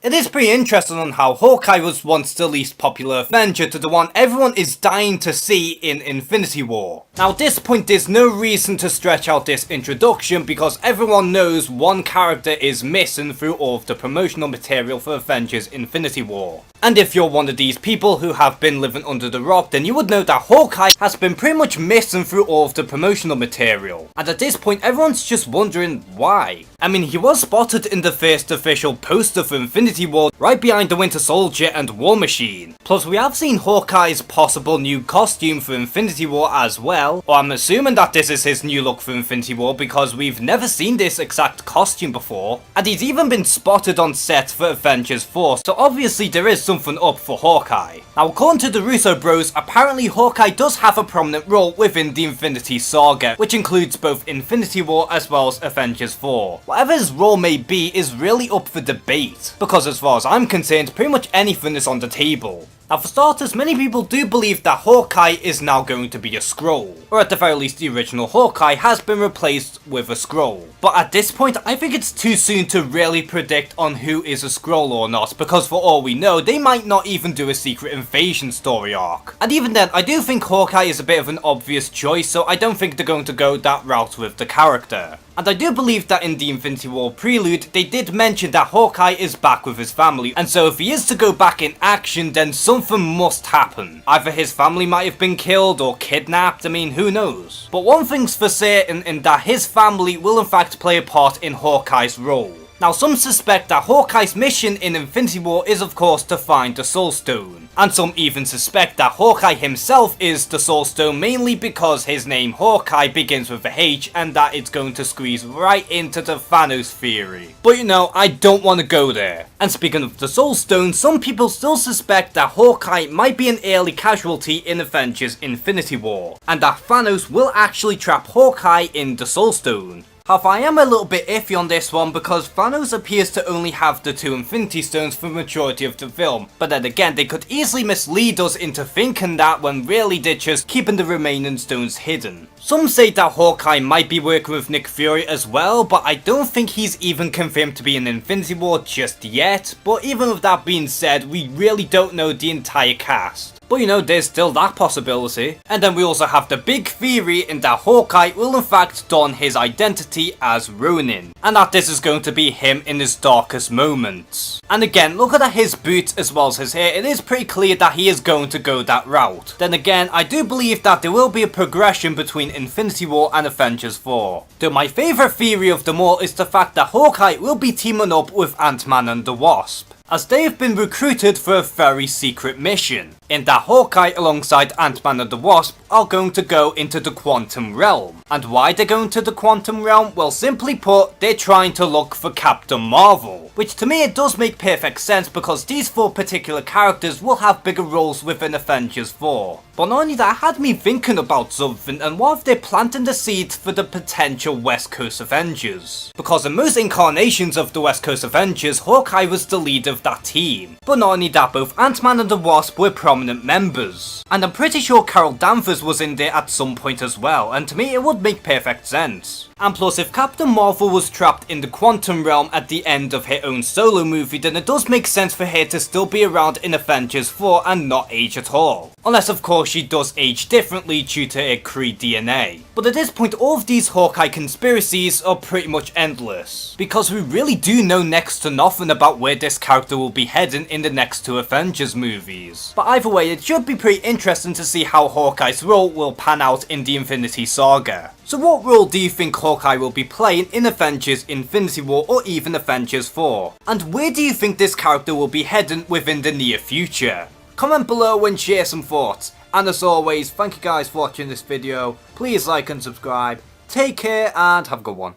It is pretty interesting on how Hawkeye was once the least popular Avenger to the one everyone is dying to see in Infinity War. Now at this point there's no reason to stretch out this introduction because everyone knows one character is missing through all of the promotional material for Avengers Infinity War. And if you're one of these people who have been living under the rock, then you would know that Hawkeye has been pretty much missing through all of the promotional material. And at this point everyone's just wondering why. I mean, he was spotted in the first official poster for Infinity War, right behind the Winter Soldier and War Machine. Plus we have seen Hawkeye's possible new costume for Infinity War as well, or I'm assuming that this is his new look for Infinity War because we've never seen this exact costume before. And he's even been spotted on set for Avengers 4, so obviously there is something up for Hawkeye. Now according to the Russo bros, apparently Hawkeye does have a prominent role within the Infinity Saga, which includes both Infinity War as well as Avengers 4. Whatever his role may be is really up for debate, because as far as I'm concerned, pretty much anything is on the table. Now for starters, many people do believe that Hawkeye is now going to be a Skrull, or at the very least the original Hawkeye has been replaced with a Skrull. But at this point I think it's too soon to really predict on who is a Skrull or not, because for all we know they might not even do a Secret Invasion story arc. And even then I do think Hawkeye is a bit of an obvious choice, so I don't think they're going to go that route with the character. And I do believe that in the Infinity War prelude, they did mention that Hawkeye is back with his family, and so if he is to go back in action, then something must happen. Either his family might have been killed or kidnapped, I mean, who knows. But one thing's for certain in that his family will in fact play a part in Hawkeye's role. Now some suspect that Hawkeye's mission in Infinity War is of course to find the Soul Stone. And some even suspect that Hawkeye himself is the Soul Stone mainly because his name Hawkeye begins with a H and that it's going to squeeze right into the Thanos theory. But you know, I don't want to go there. And speaking of the Soul Stone, some people still suspect that Hawkeye might be an early casualty in Avengers Infinity War, and that Thanos will actually trap Hawkeye in the Soul Stone. However, I am a little bit iffy on this one because Thanos appears to only have the 2 Infinity Stones for the majority of the film, but then again they could easily mislead us into thinking that when really they're just keeping the remaining stones hidden. Some say that Hawkeye might be working with Nick Fury as well, but I don't think he's even confirmed to be in Infinity War just yet. But even with that being said, we really don't know the entire cast. But you know, there's still that possibility. And then we also have the big theory in that Hawkeye will in fact don his identity as Ronin, and that this is going to be him in his darkest moments. And again, looking at his boots as well as his hair, it is pretty clear that he is going to go that route. Then again, I do believe that there will be a progression between Infinity War and Avengers 4. Though my favourite theory of them all is the fact that Hawkeye will be teaming up with Ant-Man and the Wasp, as they have been recruited for a very secret mission, in that Hawkeye alongside Ant-Man and the Wasp are going to go into the Quantum Realm. And why they're going to the Quantum Realm? Well, simply put, they're trying to look for Captain Marvel. Which to me it does make perfect sense because these 4 particular characters will have bigger roles within Avengers 4. But not only that, it had me thinking about something, and what if they're planting the seeds for the potential West Coast Avengers? Because in most incarnations of the West Coast Avengers, Hawkeye was the leader of that team. But not only that, both Ant-Man and the Wasp were prominent members. And I'm pretty sure Carol Danvers was in there at some point as well, and to me it would make perfect sense. And plus, if Captain Marvel was trapped in the Quantum Realm at the end of her own solo movie, then it does make sense for her to still be around in Avengers 4 and not age at all. Unless of course she does age differently due to her Kree DNA. But at this point all of these Hawkeye conspiracies are pretty much endless, because we really do know next to nothing about where this character will be heading in the next 2 Avengers movies. But either way, it should be pretty interesting to see how Hawkeye's role will pan out in the Infinity Saga. So what role do you think Hawkeye will be playing in Avengers Infinity War or even Avengers 4? And where do you think this character will be heading within the near future? Comment below and share some thoughts. And as always, thank you guys for watching this video. Please like and subscribe. Take care and have a good one.